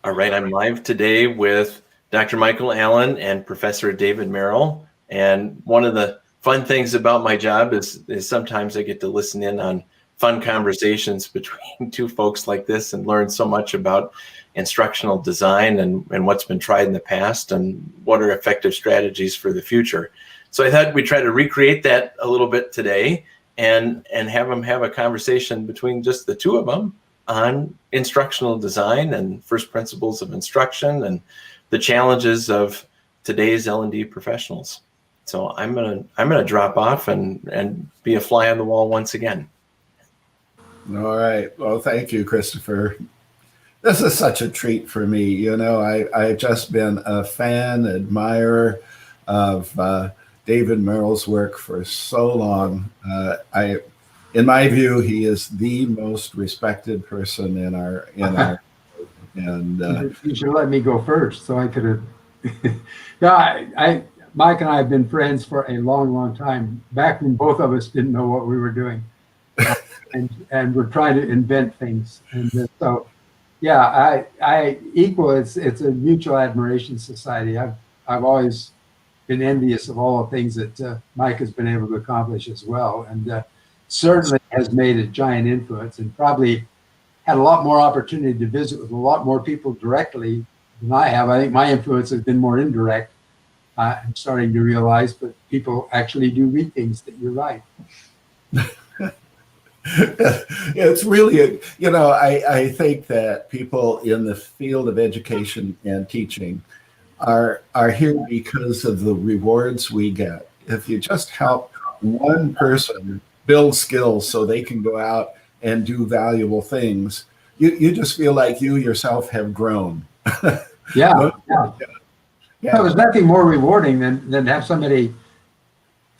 All right, I'm live today with Dr. Michael Allen and Professor David Merrill. And one of the fun things about my job is sometimes I get to listen in on fun conversations between two folks like this and learn so much about instructional design and what's been tried in the past and what are effective strategies for the future. So I thought we'd try to recreate that a little bit today and have them have a conversation between just the two of them on instructional design and first principles of instruction and the challenges of today's L&D professionals. So I'm gonna drop off and be a fly on the wall once again. All right. Well, thank you, Christopher. This is such a treat for me. You know, I've just been a fan, admirer of David Merrill's work for so long. In my view, he is the most respected person in our and you should let me go first, so I could have. Yeah, Mike and I have been friends for a long time. Back when both of us didn't know what we were doing, and we're trying to invent things. And so, yeah, it's a mutual admiration society. I've always been envious of all the things that Mike has been able to accomplish as well, and certainly has made a giant influence, and probably had a lot more opportunity to visit with a lot more people directly than I have. I think my influence has been more indirect. I'm starting to realize, but people actually do read things that you're right. It's really, you know, I think that people in the field of education and teaching are here because of the rewards we get. If you just help one person build skills so they can go out and do valuable things, you just feel like you yourself have grown. Yeah. There's nothing more rewarding than have somebody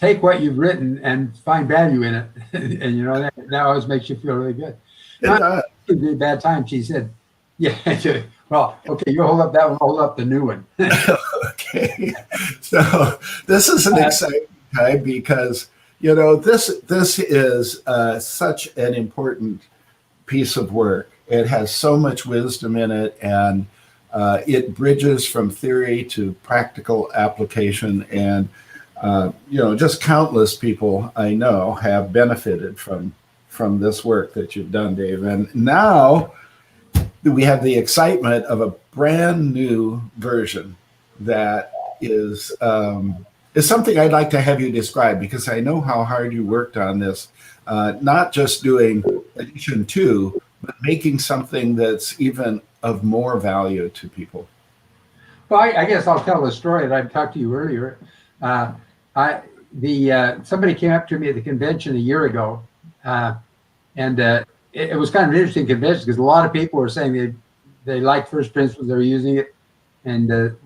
take what you've written and find value in it. And you know, that always makes you feel really good. It would be a bad time. She said, yeah, well, okay, you hold up that one, hold up the new one. Okay. So this is an exciting time because, you know, this is such an important piece of work. It has so much wisdom in it, and it bridges from theory to practical application. And you know, just countless people I know have benefited from this work that you've done, Dave. And now we have the excitement of a brand new version that is something I'd like to have you describe, because I know how hard you worked on this, not just doing edition 2, but making something that's even of more value to people. Well, I guess I'll tell the story that I talked to you earlier. Somebody came up to me at the convention a year ago, and it was kind of an interesting convention because a lot of people were saying they liked first principles, they were using it, and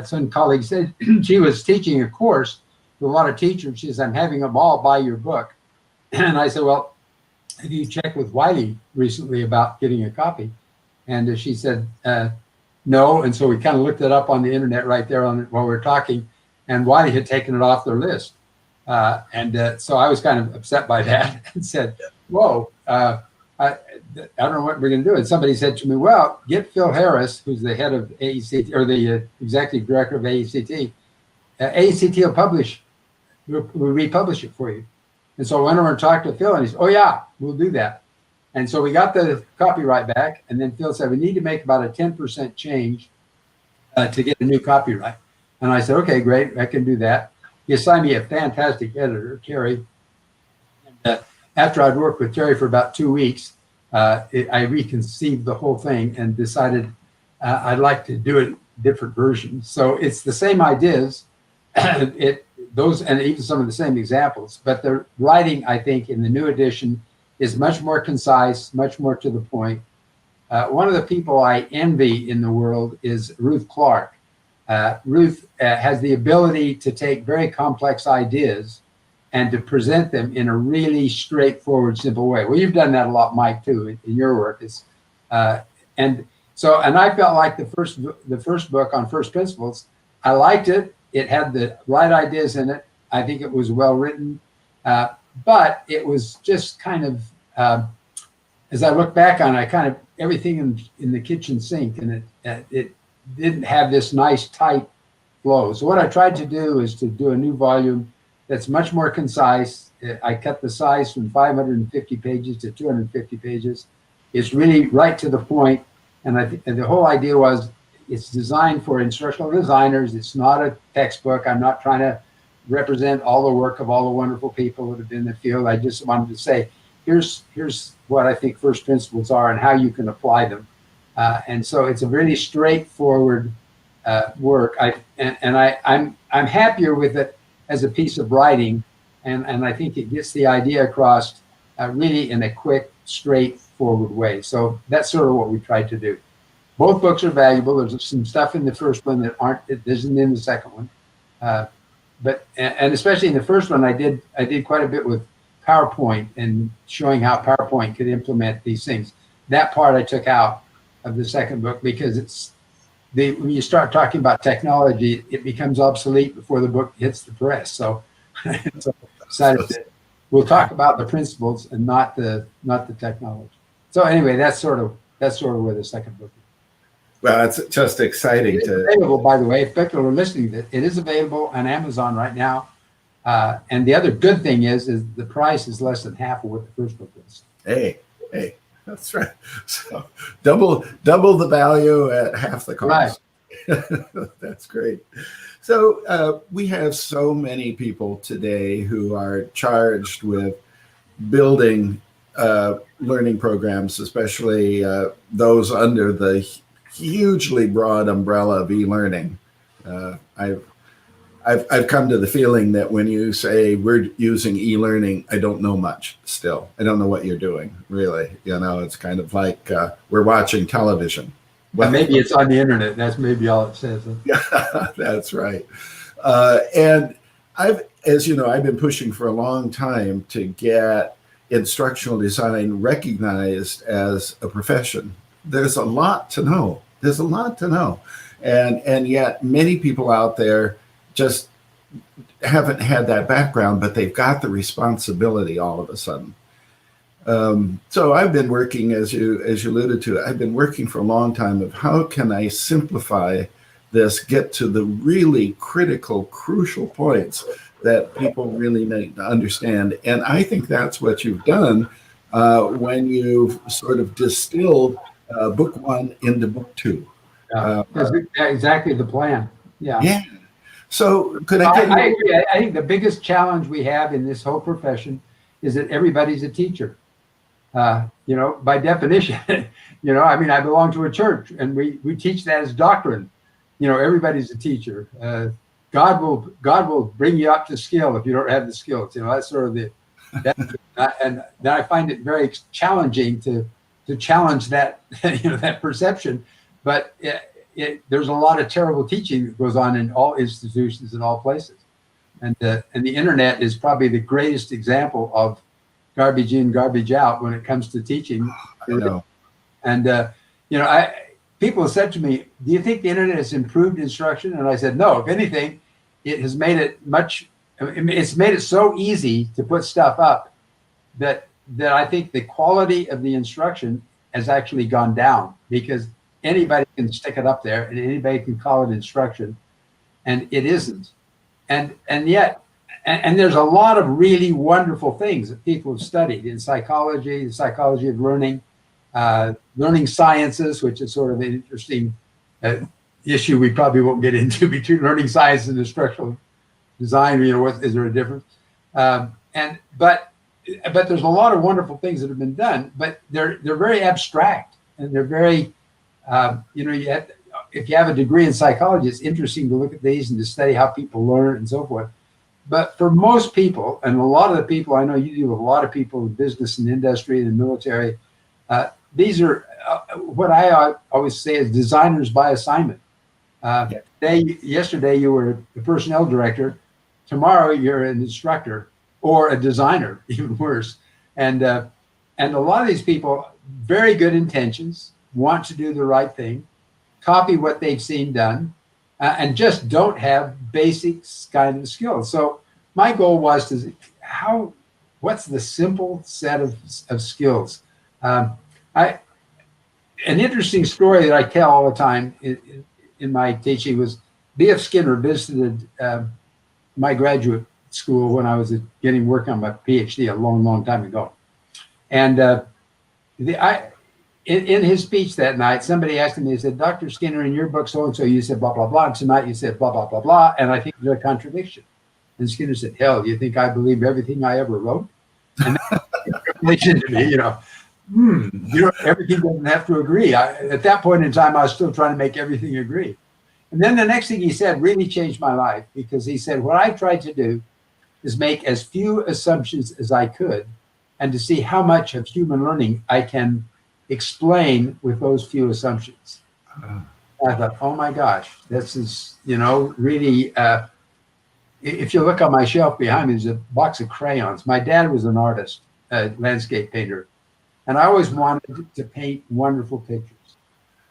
some colleague said she was teaching a course to a lot of teachers. She says, I'm having them all buy your book. And I said, well, have you checked with Wiley recently about getting a copy? And she said, no. And so we kind of looked it up on the internet right there while we were talking, and Wiley had taken it off their list. So I was kind of upset by that and said, whoa, I don't know what we're going to do. And somebody said to me, well, get Phil Harris, who's the head of AECT, or the executive director of AECT. AECT will republish it for you. And so I went over and talked to Phil, and he said, oh yeah, we'll do that. And so we got the copyright back, and then Phil said, we need to make about a 10% change to get a new copyright. And I said, okay, great, I can do that. He assigned me a fantastic editor, Terry. And, after I'd worked with Terry for about 2 weeks, I reconceived the whole thing and decided I'd like to do a different version. So it's the same ideas, and even some of the same examples, but the writing, I think, in the new edition is much more concise, much more to the point. One of the people I envy in the world is Ruth Clark. Ruth has the ability to take very complex ideas and to present them in a really straightforward, simple way. Well, you've done that a lot, Mike, too, in your work. And I felt like the first book on first principles, I liked it. It had the right ideas in it. I think it was well written, but it was just kind of, as I look back on it, everything in the kitchen sink, and it didn't have this nice tight flow. So what I tried to do is to do a new volume that's much more concise. I cut the size from 550 pages to 250 pages. It's really right to the point. And the whole idea was it's designed for instructional designers. It's not a textbook. I'm not trying to represent all the work of all the wonderful people that have been in the field. I just wanted to say, here's what I think first principles are and how you can apply them. And so it's a really straightforward work. I'm happier with it as a piece of writing, and I think it gets the idea across really in a quick, straightforward way. So that's sort of what we tried to do. Both books are valuable. There's some stuff in the first one that isn't in the second one, but especially in the first one, I did quite a bit with PowerPoint and showing how PowerPoint could implement these things. That part I took out of the second book because when you start talking about technology, it becomes obsolete before the book hits the press. So, decided that we'll talk about the principles and not the technology. So anyway, that's sort of where the second book is. Well, it's just exciting It's available, by the way, if people are listening, it is available on Amazon right now. And the other good thing is the price is less than half of what the first book is. Hey, that's right. So double the value at half the cost. Right. That's great. So we have so many people today who are charged with building learning programs, especially those under the hugely broad umbrella of e-learning. I've come to the feeling that when you say we're using e-learning, I don't know much still. I don't know what you're doing, really. It's kind of like we're watching television. Well, maybe it's on the internet. That's maybe all it says. Yeah, that's right. And as you know, I've been pushing for a long time to get instructional design recognized as a profession. There's a lot to know. And yet many people out there just haven't had that background, but they've got the responsibility all of a sudden. So I've been working, as you alluded to, I've been working for a long time of how can I simplify this, get to the really critical, crucial points that people really need to understand. And I think that's what you've done when you've sort of distilled book one into book two. That's exactly the plan. Yeah. So could I agree. I think the biggest challenge we have in this whole profession is that everybody's a teacher. By definition, I belong to a church and we teach that as doctrine. Everybody's a teacher. God will bring you up to skill if you don't have the skills. That's sort of and then I find it very challenging to challenge that, that perception. But there's a lot of terrible teaching that goes on in all institutions in all places. And the internet is probably the greatest example of garbage in, garbage out when it comes to teaching. I know. And, people have said to me, do you think the internet has improved instruction? And I said, no, if anything, it has made it it's made it so easy to put stuff up that I think the quality of the instruction has actually gone down because anybody can stick it up there and anybody can call it instruction, and it isn't. And yet there's a lot of really wonderful things that people have studied in psychology, the psychology of learning, learning sciences, which is sort of an interesting issue we probably won't get into between learning science and instructional design. Is there a difference? But there's a lot of wonderful things that have been done, but they're very abstract and they're very if you have a degree in psychology, it's interesting to look at these and to study how people learn and so forth. But for most people, and a lot of the people I know, you deal with a lot of people in business and industry and the military, these are what I always say is designers by assignment. Yesterday you were the personnel director, tomorrow you're an instructor or a designer, even worse. And a lot of these people, very good intentions, want to do the right thing, copy what they've seen done, and just don't have basic kind of skills. So my goal was what's the simple set of skills? an interesting story that I tell all the time in my teaching was B.F. Skinner visited my graduate school when I was getting work on my PhD a long, long time ago. And in his speech that night, somebody asked him, he said, Dr. Skinner, in your book, so-and-so, you said blah, blah, blah. And tonight you said blah, blah, blah, blah. And I think there's a contradiction. And Skinner said, hell, you think I believe everything I ever wrote? And revelation to me, everything doesn't have to agree. At that point in time, I was still trying to make everything agree. And then the next thing he said really changed my life, because he said, what I tried to do is make as few assumptions as I could and to see how much of human learning I can explain with those few assumptions. I thought, oh my gosh, this is, really, if you look on my shelf behind me, there's a box of crayons. My dad was an artist, a landscape painter, and I always wanted to paint wonderful pictures.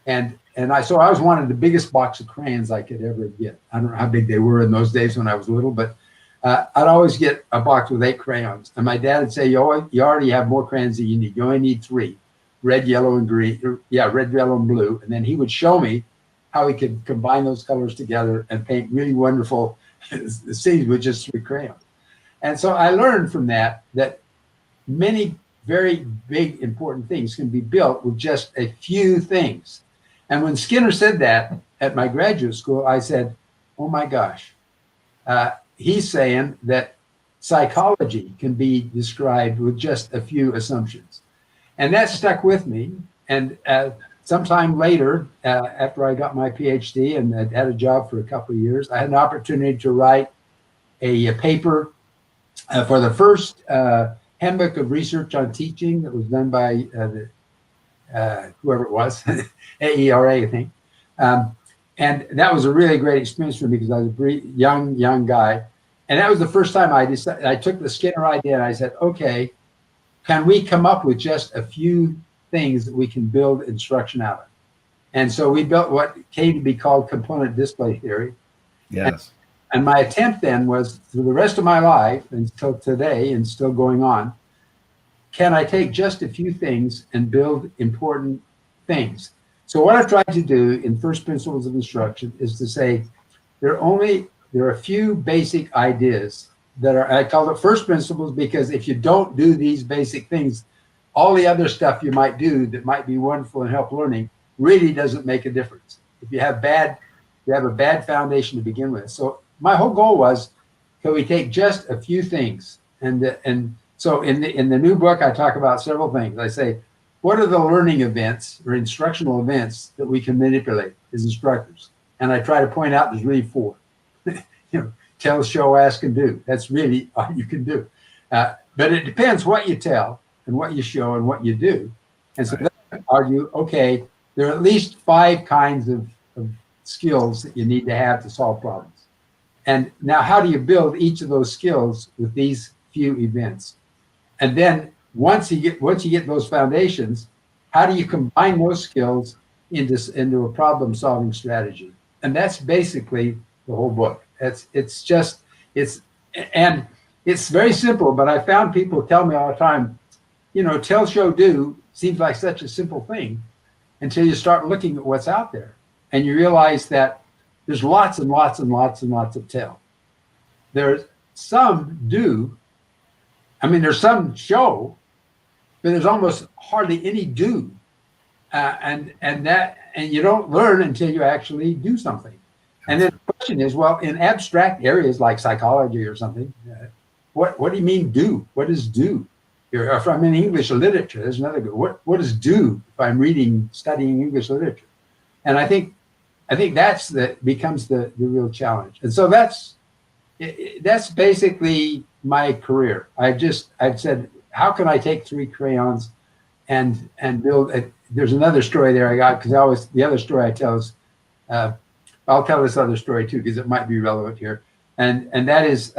And I always wanted the biggest box of crayons I could ever get. I don't know how big they were in those days when I was little, but I'd always get a box with 8 crayons. And my dad would say, you already have more crayons than you need. You only need 3, red, yellow, and green. Red, yellow, and blue. And then he would show me how he could combine those colors together and paint really wonderful scenes with just 3 crayons. And so I learned from that many very big, important things can be built with just a few things. And when Skinner said that at my graduate school, I said, oh my gosh, he's saying that psychology can be described with just a few assumptions. And that stuck with me. And sometime later, after I got my PhD and had a job for a couple of years, I had an opportunity to write a paper for the first handbook of research on teaching that was done by whoever it was, AERA, I think. And that was a really great experience for me because I was a young guy. And that was the first time I took the Skinner idea and I said, okay, can we come up with just a few things that we can build instruction out of? And so we built what came to be called component display theory. Yes. And my attempt then was, through the rest of my life until today and still going on, can I take just a few things and build important things? So what I've tried to do in First Principles of Instruction is to say there are a few basic ideas that are, I call it first principles, because if you don't do these basic things, all the other stuff you might do that might be wonderful and help learning really doesn't make a difference. If you have a bad foundation to begin with. So my whole goal was, can we take just a few things? And so in the new book, I talk about several things. I say, what are the learning events or instructional events that we can manipulate as instructors? And I try to point out there's really 4. Tell, show, ask, and do. That's really all you can do. But it depends what you tell and what you show and what you do. And so then I argue, okay, there are at least 5 kinds of skills that you need to have to solve problems. And now how do you build each of those skills with these few events? And then once you get those foundations, how do you combine those skills into a problem-solving strategy? And that's basically the whole book. It's very simple, but I found people tell me all the time, tell, show, do seems like such a simple thing until you start looking at what's out there and you realize that there's lots and lots and lots and lots of tell. There's some do. I mean, there's some show, but there's almost hardly any do. And you don't learn until you actually do something. And then the question is, well, in abstract areas like psychology or something, what do you mean do? What is do? If I'm in English literature, there's another good. What is do if I'm studying English literature? And I think becomes the real challenge. And so that's basically my career. I've said, how can I take 3 crayons and build there's another story there I got, because the other story I tell is, I'll tell this other story too, because it might be relevant here. And that is,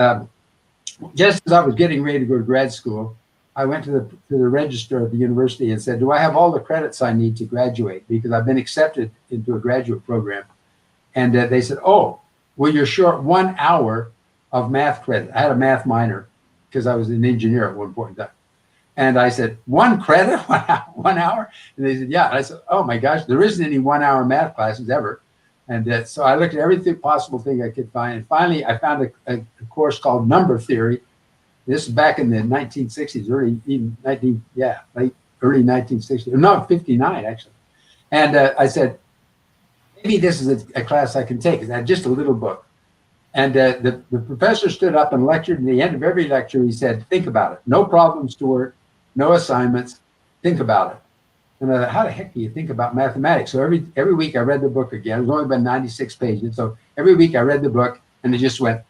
just as I was getting ready to go to grad school, I went to the registrar at the university and said, do I have all the credits I need to graduate? Because I've been accepted into a graduate program. And they said, oh, well, you're short 1 hour of math credit. I had a math minor because I was an engineer at one point in time. And I said, 1 credit, 1 hour? And they said, yeah. And I said, oh my gosh, there isn't any 1 hour math classes ever. And so I looked at every possible thing I could find. And finally, I found a course called Number Theory. This is back in the 1960s, early 1960s, no, 59 actually. And I said, maybe this is a class I can take. It had just a little book. And the professor stood up and lectured. And at the end of every lecture, he said, think about it. No problems to work, no assignments, think about it. And I thought, how the heck do you think about mathematics? So every week I read the book again. It was only about 96 pages. So every week I read the book and it just went,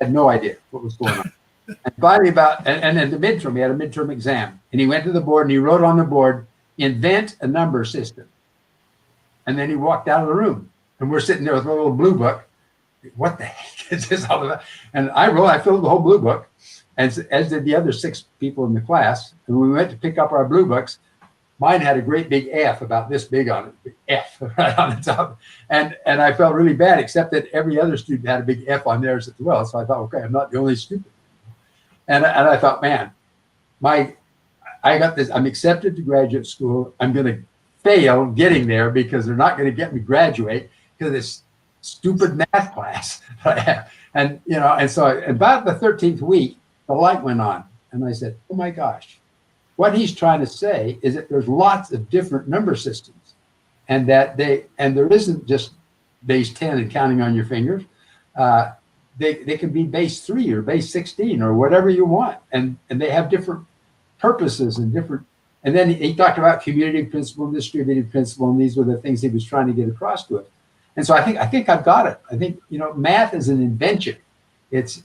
I had no idea what was going on. And finally and then the midterm, he had a midterm exam. And he went to the board and he wrote on the board, invent a number system. And then he walked out of the room. And we're sitting there with a little blue book. What the heck is this all about? And I filled the whole blue book, as did the other 6 people in the class. And when we went to pick up our blue books, mine had a great big F about this big on it, big F right on the top. And I felt really bad, except that every other student had a big F on theirs as well. So I thought, okay, I'm not the only stupid. And I thought, man, I got this. I'm accepted to graduate school. I'm going to fail getting there because they're not going to get me graduate because of this stupid math class. And so about the 13th week, the light went on. And I said, oh my gosh, what he's trying to say is that there's lots of different number systems and that there isn't just base 10 and counting on your fingers. They can be base 3 or base 16 or whatever you want. And they have different purposes and different. And then he talked about community principle, distributed principle, and these were the things he was trying to get across to us. And so I think I've got it. I think, math is an invention. It's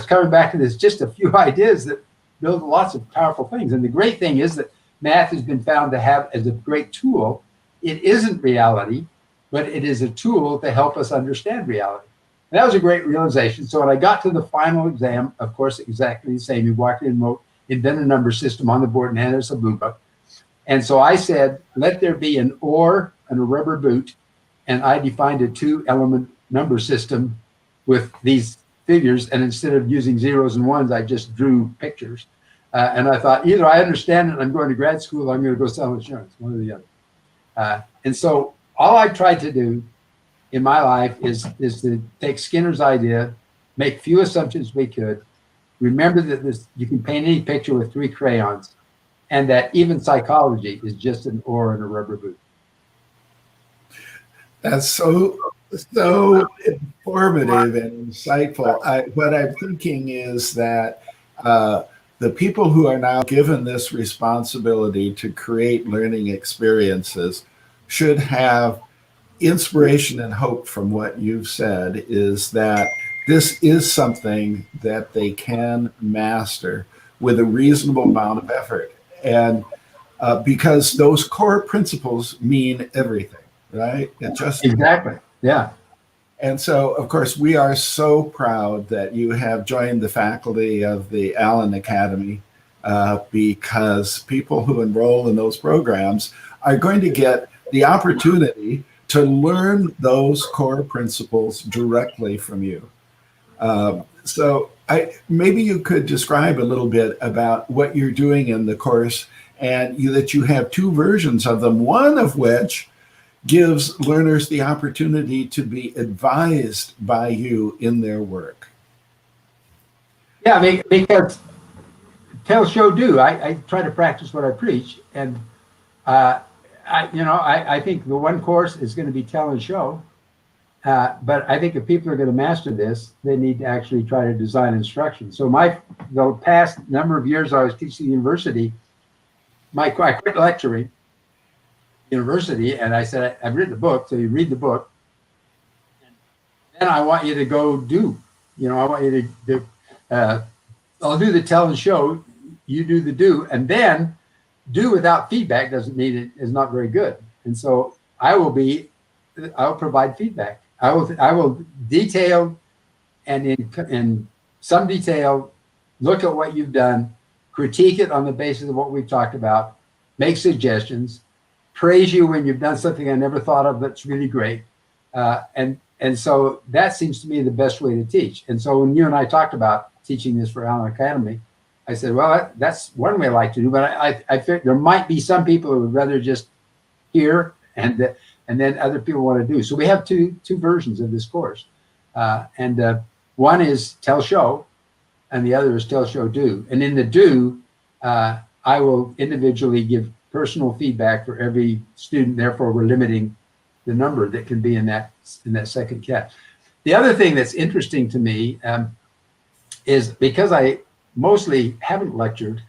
coming back to this, just a few ideas that build lots of powerful things. And the great thing is that math has been found to have as a great tool. It isn't reality, but it is a tool to help us understand reality. And that was a great realization. So when I got to the final exam, of course, exactly the same. He walked in and wrote, invent a number system on the board and handed us a blue book. And so I said, let there be an or and a rubber boot. And I defined a 2-element number system with these figures. And instead of using zeros and ones, I just drew pictures. And I thought, either I understand it and I'm going to grad school, or I'm going to go sell insurance, one or the other. And so all I tried to do in my life is to take Skinner's idea, make few assumptions we could, remember that you can paint any picture with 3 crayons, and that even psychology is just an or and a rubber boot. That's so informative and insightful. What I'm thinking is that the people who are now given this responsibility to create learning experiences should have inspiration and hope from what you've said, is that this is something that they can master with a reasonable amount of effort. And because those core principles mean everything, right? Exactly. Yeah. And so, of course, we are so proud that you have joined the faculty of the Allen Academy, because people who enroll in those programs are going to get the opportunity to learn those core principles directly from you. So maybe you could describe a little bit about what you're doing in the course, and that you have 2 versions of them, one of which gives learners the opportunity to be advised by you in their work. Yeah, because tell, show, do. I try to practice what I preach, and I think the one course is going to be tell and show. But I think if people are going to master this, they need to actually try to design instruction. So the past number of years I was teaching university, I quit lecturing university, and I said, I've written a book, so you read the book, and then I want you to go do. I want you to do, I'll do the tell and show, you do the do, and then do without feedback doesn't mean it is not very good. And so I'll provide feedback. I will detail and in some detail look at what you've done, critique it on the basis of what we've talked about, make suggestions, praise you when you've done something I never thought of that's really great. And so that seems to me the best way to teach. And so when you and I talked about teaching this for Allen Academy, I said, well, that's one way I like to do, but I think there might be some people who would rather just hear and then other people want to do. So we have two versions of this course. One is tell, show, and the other is tell, show, do. And in the do, I will individually give personal feedback for every student. Therefore, we're limiting the number that can be in that second cat. The other thing that's interesting to me is because I mostly haven't lectured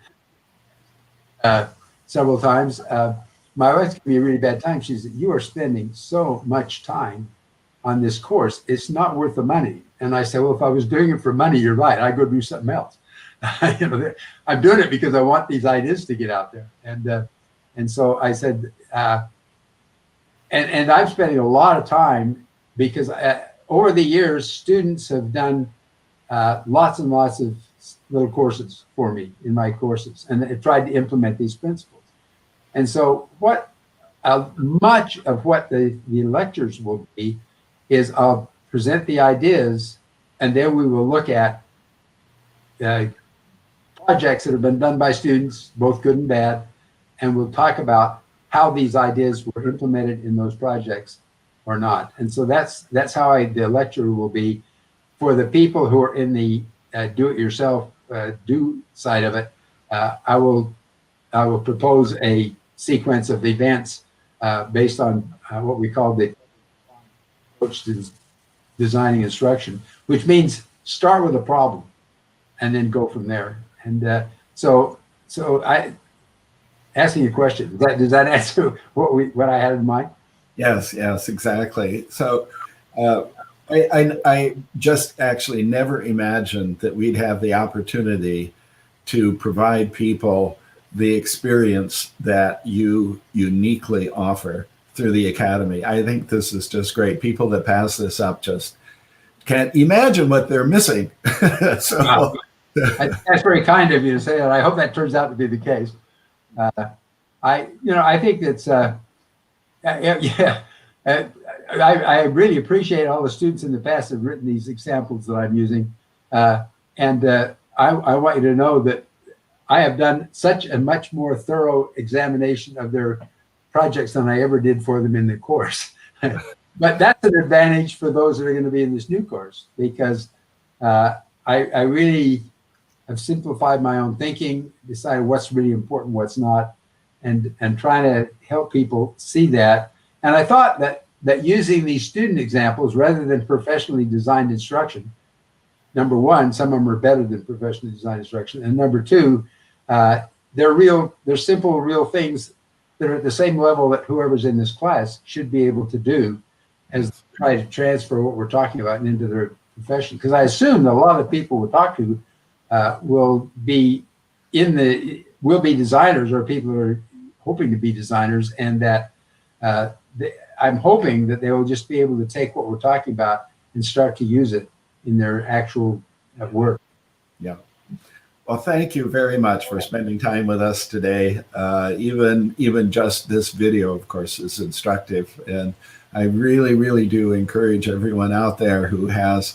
several times, my wife gave me a really bad time. She said, you are spending so much time on this course. It's not worth the money. And I said, well, if I was doing it for money, you're right. I'd go do something else. I'm doing it because I want these ideas to get out there. And so I said, and I'm spending a lot of time because over the years, students have done lots and lots of little courses for me in my courses, and I tried to implement these principles. And so much of what the lectures will be is I'll present the ideas, and then we will look at projects that have been done by students, both good and bad, and we'll talk about how these ideas were implemented in those projects or not. And so that's how the lecture will be. For the people who are in the do-it-yourself do side of it, I will propose a sequence of events based on what we call the approach to designing instruction, which means start with a problem and then go from there. And so I asking a question. Does that answer what I had in mind? Yes, exactly. So I just actually never imagined that we'd have the opportunity to provide people the experience that you uniquely offer through the Academy. I think this is just great. People that pass this up just can't imagine what they're missing. So wow. That's very kind of you to say that. I hope that turns out to be the case. I think that's I really appreciate all the students in the past that have written these examples that I'm using, and I want you to know that I have done such a much more thorough examination of their projects than I ever did for them in the course. But that's an advantage for those that are going to be in this new course, because I really have simplified my own thinking, decided what's really important, what's not, and trying to help people see that. And I thought that using these student examples rather than professionally designed instruction, number one, some of them are better than professionally designed instruction, and number two, they're simple, real things that are at the same level that whoever's in this class should be able to do, as try to transfer what we're talking about into their profession. Because I assume that a lot of people we'll talk to will be designers, or people who are hoping to be designers, and that I'm hoping that they will just be able to take what we're talking about and start to use it in their actual work. Yeah. Well, thank you very much for spending time with us today. Even just this video, of course, is instructive. And I really, really do encourage everyone out there who has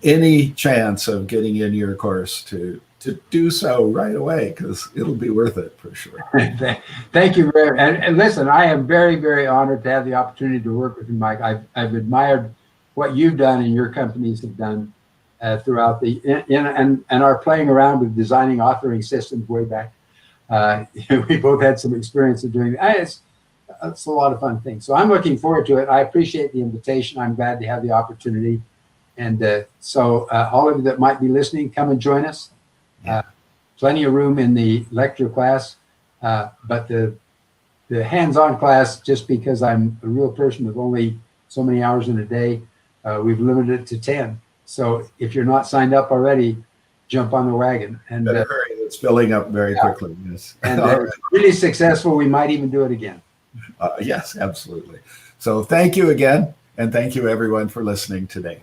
any chance of getting in your course to do so right away, because it'll be worth it for sure. Thank you very much. And listen, I am very, very honored to have the opportunity to work with you, Mike. I've admired what you've done and your companies have done throughout and are playing around with designing authoring systems way back. We both had some experience of doing that. It's a lot of fun things. So I'm looking forward to it. I appreciate the invitation. I'm glad to have the opportunity. And so all of you that might be listening, come and join us. Plenty of room in the lecture class, but the hands-on class, just because I'm a real person with only so many hours in a day, we've limited it to 10. So if you're not signed up already, jump on the wagon. And better hurry, it's filling up very quickly. Yes. And it's really successful. We might even do it again. Yes, absolutely. So thank you again, and thank you everyone for listening today.